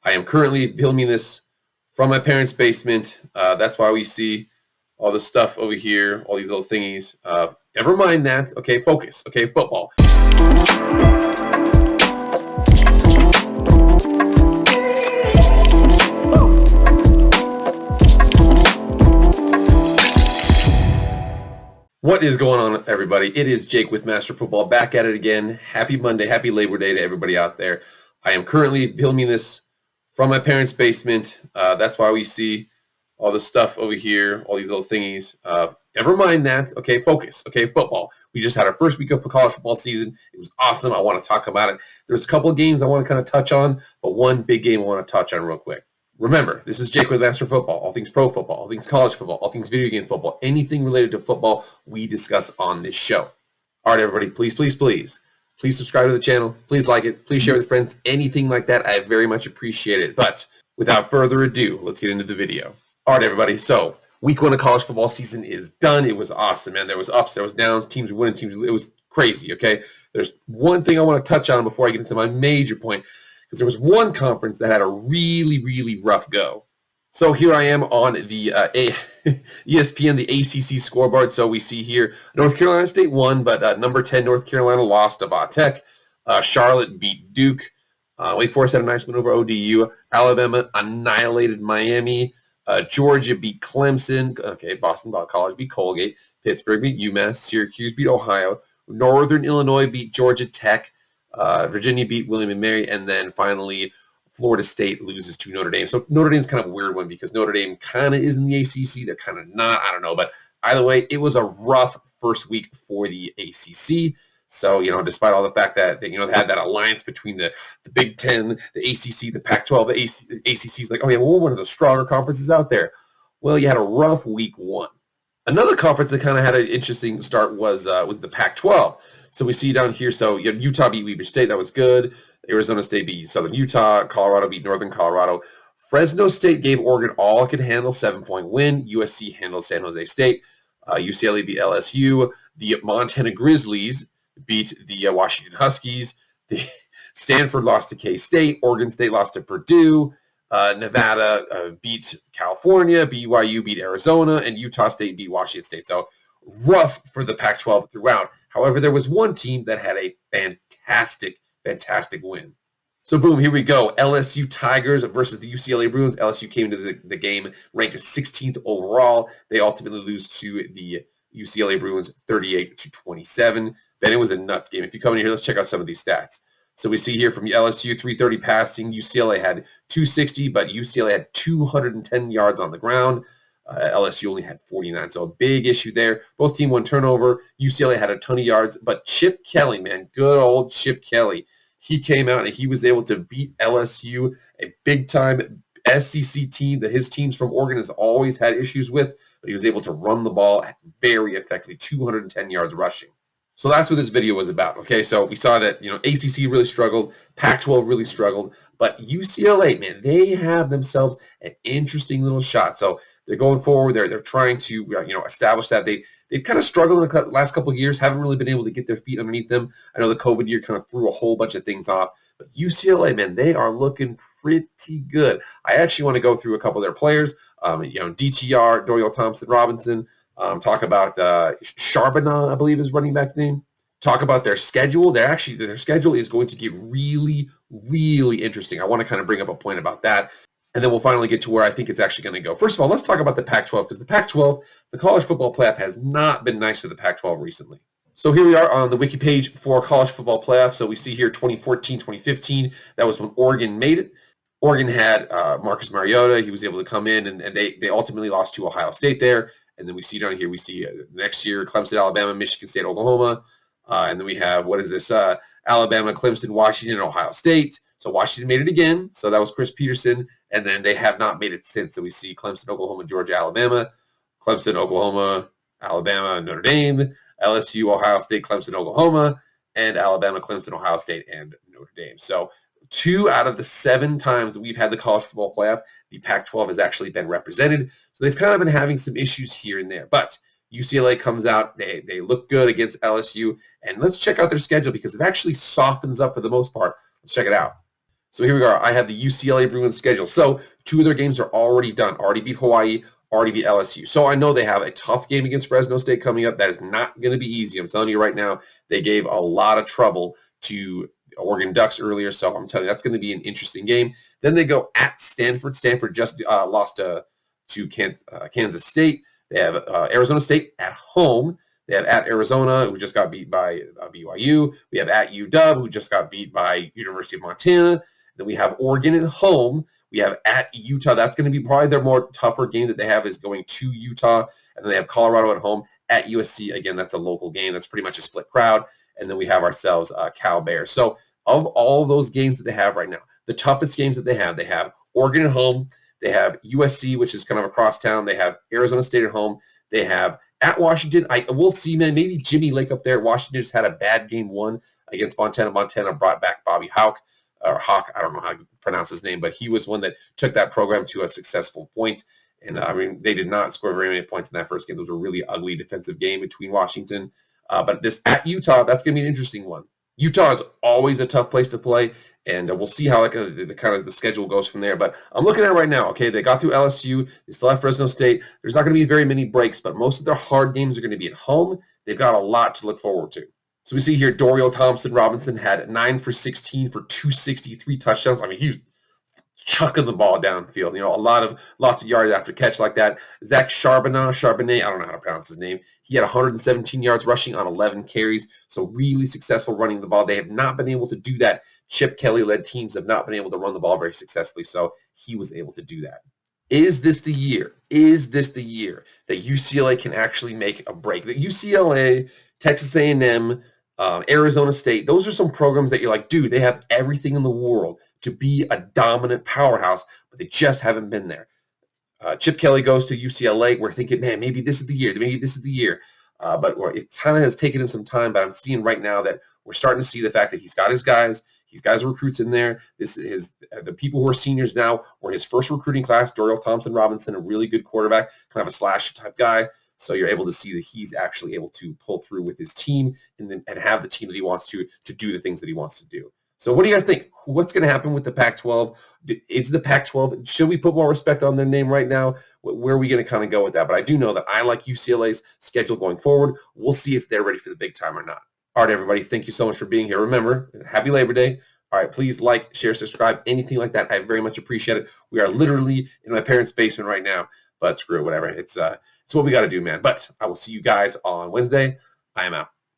I am currently filming this from my parents' basement. That's why we see all this stuff over here, all these little thingies. Never mind that. Okay, focus. Okay, football. What is going on, everybody? It is Jake with Master Football, back at it again. Happy Monday, happy Labor Day to everybody out there. I am currently filming this from my parents' basement. That's why we see all this stuff over here, all these little thingies. Never mind that. Okay, focus. Okay, football. We just had our first week of college football season. It was awesome. I want to talk about it. There's a couple of games I want to kind of touch on, but one big game I want to touch on real quick. Remember, this is Jake with Master Football, all things pro football, all things college football, all things video game football, anything related to football we discuss on this show. All right, everybody, please subscribe to the channel. Please like it. Please share with friends. Anything like that, I very much appreciate it. But without further ado, let's get into the video. All right, everybody, so week one of college football season is done. It was awesome, man. There was ups, there was downs, teams were winning, teams. It was crazy, okay? There's one thing I want to touch on before I get into my major point, because there was one conference that had a really rough go. So here I am on the ESPN, the ACC scoreboard. So we see here North Carolina State won, but number 10 North Carolina lost to Tech. Charlotte beat Duke. Wake Forest had a nice win over ODU. Alabama annihilated Miami. Georgia beat Clemson. Okay, Boston College beat Colgate. Pittsburgh beat UMass. Syracuse beat Ohio. Northern Illinois beat Georgia Tech. Virginia beat William & Mary, and then finally Florida State loses to Notre Dame. So Notre Dame's kind of a weird one because Notre Dame kind of is in the ACC. They're kind of not. I don't know. But either way, it was a rough first week for the ACC. So, despite all the fact that, they had that alliance between the Big Ten, the ACC, the Pac-12, the ACC's like, oh, yeah, well, we're one of the stronger conferences out there. Well, you had a rough week one. Another conference that kind of had an interesting start was the Pac-12. So we see down here, so you have Utah beat Weber State. That was good. Arizona State beat Southern Utah. Colorado beat Northern Colorado. Fresno State gave Oregon all it could handle, 7-point win. USC handled San Jose State. UCLA beat LSU. The Montana Grizzlies beat the Washington Huskies. Stanford lost to K-State. Oregon State lost to Purdue. Nevada beat California. BYU beat Arizona. And Utah State beat Washington State. So rough for the Pac-12 throughout. However, there was one team that had a fantastic win. So boom, here we go. LSU Tigers versus the UCLA Bruins. LSU came into the game ranked as 16th overall. They ultimately lose to the UCLA Bruins 38-27. Then it was a nuts game. If you come in here, let's check out some of these stats. So we see here from LSU, 330 passing. UCLA had 260, but UCLA had 210 yards on the ground. LSU only had 49, so a big issue there. Both teams one turnover. UCLA had a ton of yards, but Chip Kelly, man, good old Chip Kelly, he came out and he was able to beat LSU, a big-time SEC team that his teams from Oregon has always had issues with, but he was able to run the ball very effectively, 210 yards rushing. So that's what this video was about, okay? So we saw that, ACC really struggled, Pac-12 really struggled, but UCLA, man, they have themselves an interesting little shot. So they're going forward. They're trying to establish that. They've kind of struggled in the last couple of years, haven't really been able to get their feet underneath them. I know the COVID year kind of threw a whole bunch of things off, but UCLA, man, they are looking pretty good. I actually want to go through a couple of their players. DTR, Dorial Thompson-Robinson. Talk about Charbonnet, I believe is running back name. Talk about their schedule. Their schedule is going to get really interesting. I want to kind of bring up a point about that. And then we'll finally get to where I think it's actually going to go. First of all, let's talk about the Pac-12, because the Pac-12, the college football playoff, has not been nice to the Pac-12 recently. So here we are on the wiki page for college football playoff. So we see here 2014, 2015. That was when Oregon made it. Oregon had Marcus Mariota. He was able to come in, and they ultimately lost to Ohio State there. And then we see down here, we see next year, Clemson, Alabama, Michigan State, Oklahoma. And then we have, Alabama, Clemson, Washington, and Ohio State. So Washington made it again. So that was Chris Peterson. And then they have not made it since. So we see Clemson, Oklahoma, Georgia, Alabama. Clemson, Oklahoma, Alabama, Notre Dame. LSU, Ohio State, Clemson, Oklahoma. And Alabama, Clemson, Ohio State, and Notre Dame. So 2 out of the 7 times that we've had the college football playoff, the Pac-12 has actually been represented. So they've kind of been having some issues here and there. But UCLA comes out. They look good against LSU. And let's check out their schedule because it actually softens up for the most part. Let's check it out. So here we are. I have the UCLA Bruins schedule. So 2 of their games are already done. Already beat Hawaii, already beat LSU. So I know they have a tough game against Fresno State coming up. That is not going to be easy. I'm telling you right now, they gave a lot of trouble to Oregon Ducks earlier. So I'm telling you, that's going to be an interesting game. Then they go at Stanford. Stanford just lost to Kansas State. They have Arizona State at home. They have at Arizona, who just got beat by BYU. We have at UW, who just got beat by University of Montana. Then we have Oregon at home. We have at Utah. That's going to be probably their more tougher game that they have is going to Utah. And then they have Colorado at home at USC. Again, that's a local game. That's pretty much a split crowd. And then we have ourselves Cal Bears. So of all those games that they have right now, the toughest games that they have Oregon at home. They have USC, which is kind of across town. They have Arizona State at home. They have at Washington. We'll see, man. Maybe Jimmy Lake up there. Washington just had a bad game 1 against Montana. Montana brought back Bobby Hauck. Or Hawk, I don't know how you pronounce his name, but he was one that took that program to a successful point. And I mean, they did not score very many points in that first game. It was a really ugly defensive game between Washington. But this at Utah, that's going to be an interesting one. Utah is always a tough place to play, and we'll see how the schedule goes from there. But I'm looking at it right now. Okay, they got through LSU. They still have Fresno State. There's not going to be very many breaks, but most of their hard games are going to be at home. They've got a lot to look forward to. So we see here Dorial Thompson-Robinson had 9 for 16 for 263 touchdowns. I mean, he was chucking the ball downfield. You know, lots of yards after catch like that. Zach Charbonnet, I don't know how to pronounce his name. He had 117 yards rushing on 11 carries. So really successful running the ball. They have not been able to do that. Chip Kelly-led teams have not been able to run the ball very successfully. So he was able to do that. Is this the year? Is this the year that UCLA can actually make a break? That UCLA, Texas A&M, Arizona State, those are some programs that you're like, dude, they have everything in the world to be a dominant powerhouse, but they just haven't been there. Chip Kelly goes to UCLA. We're thinking, man, maybe this is the year. Maybe this is the year. But it kind of has taken him some time, but I'm seeing right now that we're starting to see the fact that he's got his guys. He's got his recruits in there. This is the people who are seniors now were his first recruiting class. Dorial Thompson-Robinson, a really good quarterback, kind of a slash type guy. So you're able to see that he's actually able to pull through with his team and have the team that he wants to do the things that he wants to do. So what do you guys think? What's going to happen with the Pac-12? Is the Pac-12, should we put more respect on their name right now? Where are we going to kind of go with that? But I do know that I like UCLA's schedule going forward. We'll see if they're ready for the big time or not. All right, everybody, thank you so much for being here. Remember, happy Labor Day. All right, please like, share, subscribe, anything like that. I very much appreciate it. We are literally in my parents' basement right now, but screw it, whatever. It's what we got to do, man. But I will see you guys on Wednesday. I am out.